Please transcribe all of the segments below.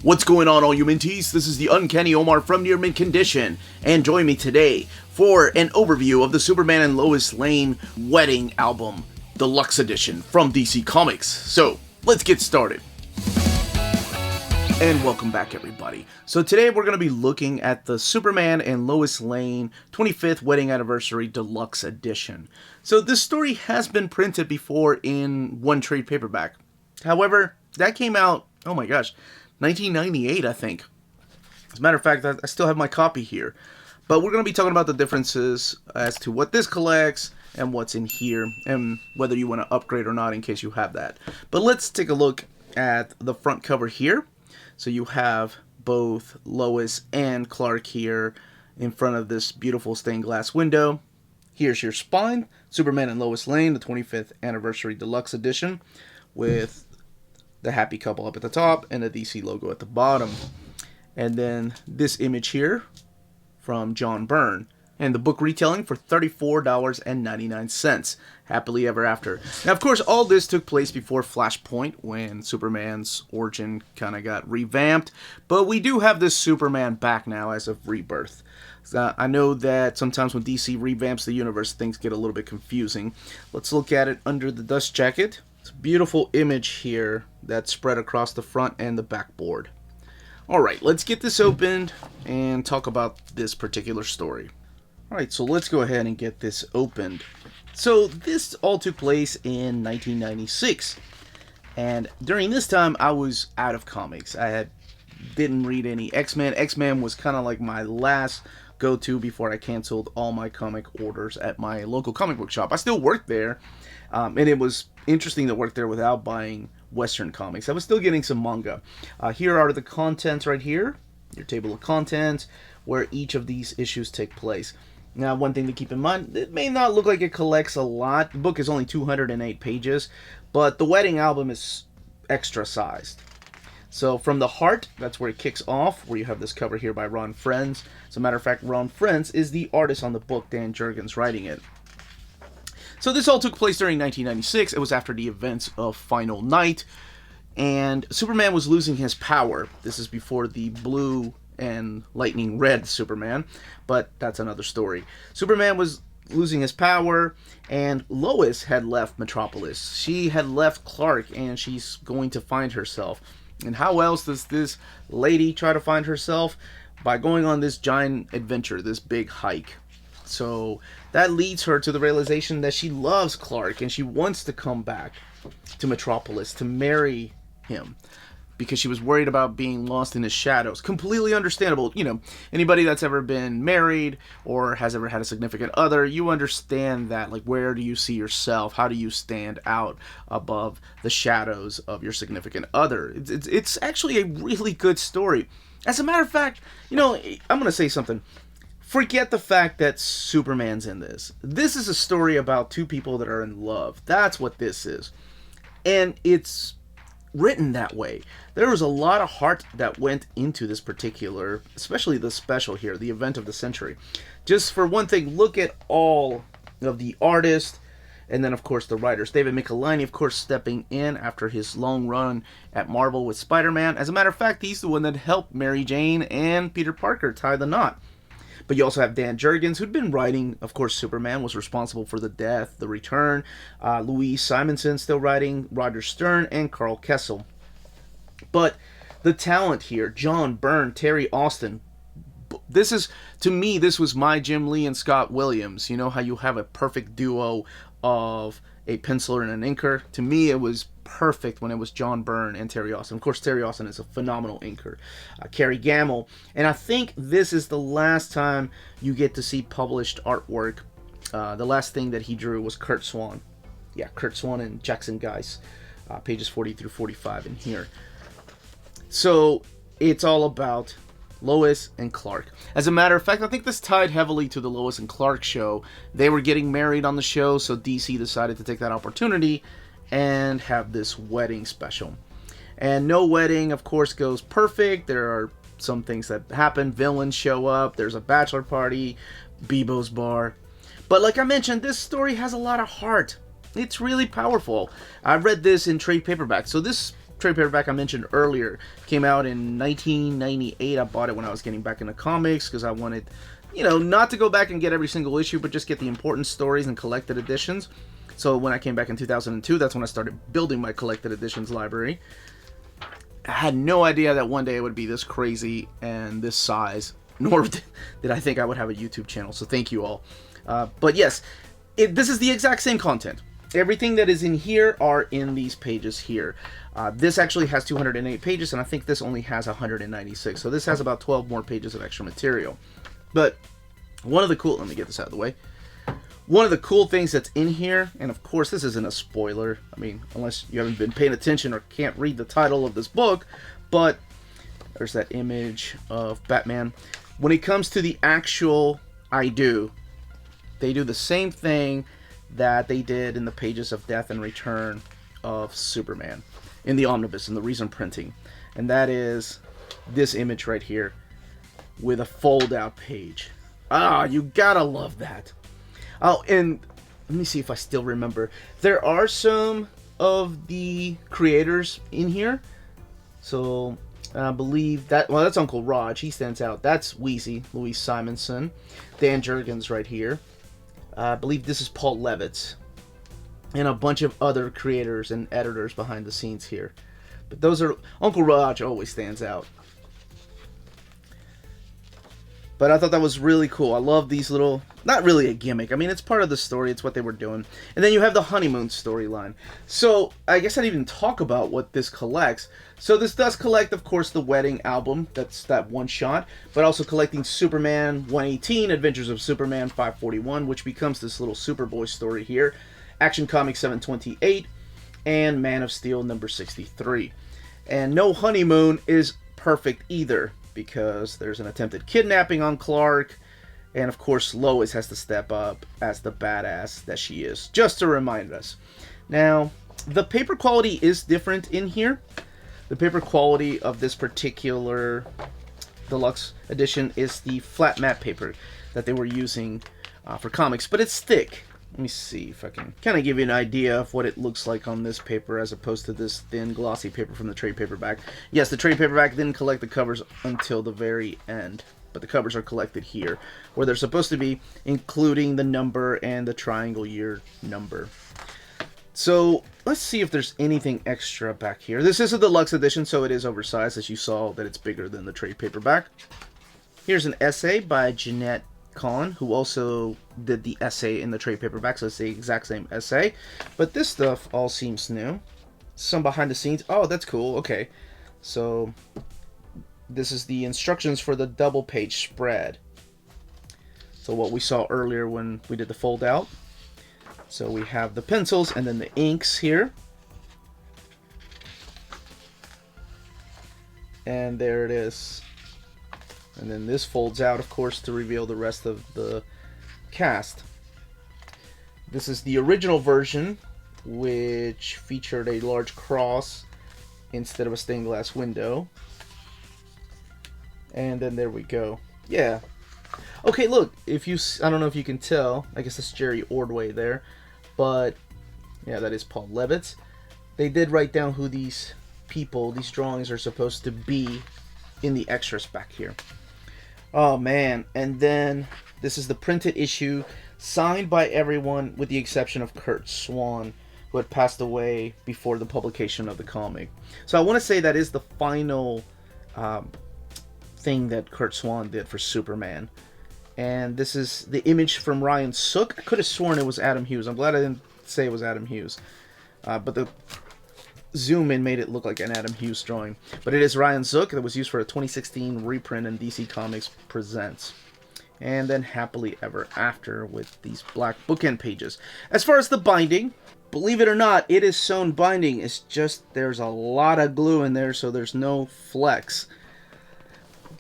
What's going on, all you minties? This is the Uncanny Omar from Near Mint Condition, and join me today for an overview of the Superman and Lois Lane Wedding Album Deluxe Edition from DC Comics. So, let's get started. And welcome back, everybody. So today we're going to be looking at the Superman and Lois Lane 25th Wedding Anniversary Deluxe Edition. So this story has been printed before in one trade paperback. However, that came out, oh my gosh, 1998, I think. As a matter of fact, I still have my copy here. But we're going to be talking about the differences as to what this collects and what's in here, and whether you want to upgrade or not in case you have that. But let's take a look at the front cover here. So you have both Lois and Clark here in front of this beautiful stained glass window. Here's your spine, Superman and Lois Lane, the 25th Anniversary Deluxe Edition, with the happy couple up at the top and the DC logo at the bottom. And then this image here from John Byrne. And the book retailing for $34.99. Happily ever after. Now, of course, all this took place before Flashpoint, when Superman's origin kind of got revamped. But we do have this Superman back now as of Rebirth. I know that sometimes when DC revamps the universe, things get a little bit confusing. Let's look at it under the dust jacket. It's a beautiful image here that's spread across the front and the backboard. Alright, let's get this opened and talk about this particular story. Alright, so let's go ahead and get this opened. So this all took place in 1996. And during this time, I was out of comics. Didn't read any X-Men. X-Men was kind of like my last go-to before I canceled all my comic orders at my local comic book shop. I still worked there, and it was interesting to work there without buying Western comics. I was still getting some manga. Here are the contents right here, your table of contents, where each of these issues take place. Now, one thing to keep in mind, it may not look like it collects a lot. The book is only 208 pages, but the wedding album is extra sized. So from the heart, that's where it kicks off, where you have this cover here by Ron Frenz. As a matter of fact, Ron Frenz is the artist on the book, Dan Jurgens writing it. So this all took place during 1996. It was after the events of Final Night, and Superman was losing his power. This is before the blue and lightning red Superman, but that's another story. Superman was losing his power, and Lois had left Metropolis. She had left Clark, and she's going to find herself. And how else does this lady try to find herself? By going on this giant adventure, this big hike. So that leads her to the realization that she loves Clark, and she wants to come back to Metropolis to marry him, because she was worried about being lost in his shadows. Completely understandable. You know, anybody that's ever been married or has ever had a significant other, you understand that. Like, where do you see yourself? How do you stand out above the shadows of your significant other? It's actually a really good story. As a matter of fact, you know, I'm going to say something. Forget the fact that Superman's in this. This is a story about two people that are in love. That's what this is. And it's written that way. There was a lot of heart that went into this particular, especially the special here, the event of the century. Just for one thing, look at all of the artists, and then of course the writers. David Michelinie, of course, stepping in after his long run at Marvel with Spider-Man. As a matter of fact, he's the one that helped Mary Jane and Peter Parker tie the knot. But you also have Dan Jurgens, who'd been writing, of course, Superman, was responsible for the death, the return. Louise Simonson still writing, Roger Stern, and Carl Kessel. But the talent here, John Byrne, Terry Austin, this is, to me, this was my Jim Lee and Scott Williams. You know how you have a perfect duo of a penciler and an inker? To me, it was perfect when it was John Byrne and Terry Austin. Of course, Terry Austin is a phenomenal inker. Kerry Gamble. And I think this is the last time you get to see published artwork. The last thing that he drew was Kurt Swan. Yeah, Kurt Swan and Jackson Geis. Pages 40 through 45 in here. So, it's all about Lois and Clark. As a matter of fact, I think this tied heavily to the Lois and Clark show. They were getting married on the show, so DC decided to take that opportunity and have this wedding special. And no wedding, of course, goes perfect. There are some things that happen. Villains show up. There's a bachelor party. Bebo's bar. But like I mentioned, this story has a lot of heart. It's really powerful. I read this in trade paperback. So this trade paperback I mentioned earlier came out in 1998. I bought it when I was getting back into comics because I wanted, you know, not to go back and get every single issue, but just get the important stories and collected editions. So when I came back in 2002, that's when I started building my collected editions library. I had no idea that one day it would be this crazy and this size, nor did I think I would have a YouTube channel, so thank you all. But yes, this is the exact same content. Everything that is in here are in these pages here. This actually has 208 pages, and I think this only has 196, so this has about 12 more pages of extra material. But one of the cool, let me get this out of the way. One of the cool things that's in here, and of course this isn't a spoiler, I mean, unless you haven't been paying attention or can't read the title of this book, but there's that image of Batman. When it comes to the actual they do the same thing that they did in the pages of Death and Return of Superman, in the omnibus, in the Reason printing. And that is this image right here, with a fold-out page. Ah, you gotta love that. Oh, and let me see if I still remember. There are some of the creators in here. So, I believe that, well, that's Uncle Raj. He stands out. That's Wheezy, Louise Simonson. Dan Jurgens right here. I believe this is Paul Levitz. And a bunch of other creators and editors behind the scenes here. But those are, Uncle Raj always stands out. But I thought that was really cool. I love these little, not really a gimmick. I mean, it's part of the story. It's what they were doing. And then you have the honeymoon storyline. So, I guess I didn't even talk about what this collects. So this does collect, of course, the wedding album. That's that one shot. But also collecting Superman 118, Adventures of Superman 541, which becomes this little Superboy story here. Action Comics 728, and Man of Steel number 63. And no honeymoon is perfect either, because there's an attempted kidnapping on Clark, and of course Lois has to step up as the badass that she is, just to remind us. Now, the paper quality is different in here. The paper quality of this particular deluxe edition is the flat matte paper that they were using for comics, but it's thick. Let me see if I can kind of give you an idea of what it looks like on this paper as opposed to this thin glossy paper from the trade paperback. Yes, the trade paperback didn't collect the covers until the very end, but the covers are collected here, where they're supposed to be, including the number and the triangle year number. So let's see if there's anything extra back here. This is a deluxe edition, so it is oversized, as you saw that it's bigger than the trade paperback. Here's an essay by Jeanette Kahn, who also did the essay in the trade paperback, so it's the exact same essay. But this stuff all seems new. Some behind the scenes. Oh, that's cool. Okay. So this is the instructions for the double page spread. So what we saw earlier when we did the fold out. So we have the pencils and then the inks here. And there it is. And then this folds out, of course, to reveal the rest of the cast. This is the original version, which featured a large cross instead of a stained glass window. And then there we go. Yeah. Okay, look, if you, I don't know if you can tell, I guess that's Jerry Ordway there, but yeah, that is Paul Levitz. They did write down who these people, these drawings are supposed to be in the extras back here. Oh man, and then this is the printed issue, signed by everyone with the exception of Kurt Swan, who had passed away before the publication of the comic. So I want to say that is the final thing that Kurt Swan did for Superman. And this is the image from Ryan Sook. I could have sworn it was Adam Hughes. I'm glad I didn't say it was Adam Hughes. But the zoom in made it look like an Adam Hughes drawing. But it is Ryan Zook that was used for a 2016 reprint in DC Comics Presents. And then Happily Ever After with these black bookend pages. As far as the binding, believe it or not, it is sewn binding. It's just there's a lot of glue in there, so there's no flex.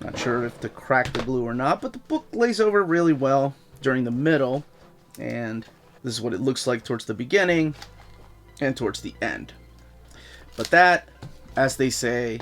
Not sure if to crack the glue or not, but the book lays over really well during the middle. And this is what it looks like towards the beginning and towards the end. But that, as they say,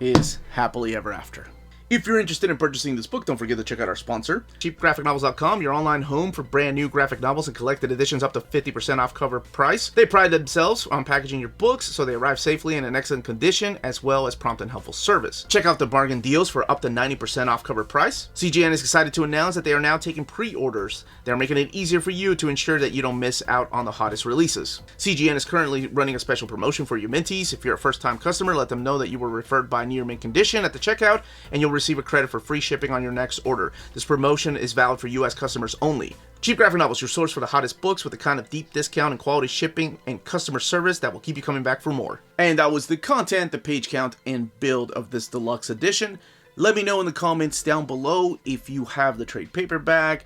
is Happily Ever After. If you're interested in purchasing this book, don't forget to check out our sponsor, cheapgraphicnovels.com, your online home for brand new graphic novels and collected editions up to 50% off cover price. They pride themselves on packaging your books so they arrive safely and in excellent condition, as well as prompt and helpful service. Check out the bargain deals for up to 90% off cover price. CGN is excited to announce that they are now taking pre-orders. They're making it easier for you to ensure that you don't miss out on the hottest releases. CGN is currently running a special promotion for you Minties. If you're a first-time customer, let them know that you were referred by Near Mint Condition at the checkout, and you'll receive a credit for free shipping on your next order. This promotion is valid for U.S. customers only. Cheap Graphic Novels, your source for the hottest books with the kind of deep discount and quality shipping and customer service that will keep you coming back for more. And that was the content, the page count, and build of this deluxe edition. Let me know in the comments down below if you have the trade paperback,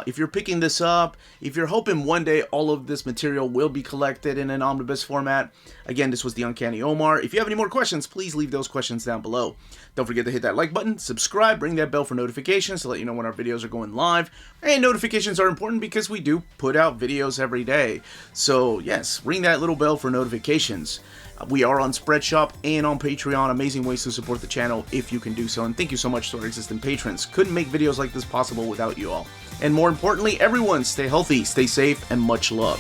if you're picking this up, if you're hoping one day all of this material will be collected in an omnibus format. Again, this was the Uncanny Omar. If you have any more questions, please leave those questions down below. Don't forget to hit that like button, subscribe, ring that bell for notifications to let you know when our videos are going live. And notifications are important because we do put out videos every day. So yes, ring that little bell for notifications. We are on Spreadshop and on Patreon. Amazing ways to support the channel if you can do so. And thank you so much to our existing patrons. Couldn't make videos like this possible without you all. And more importantly, everyone, stay healthy, stay safe, and much love.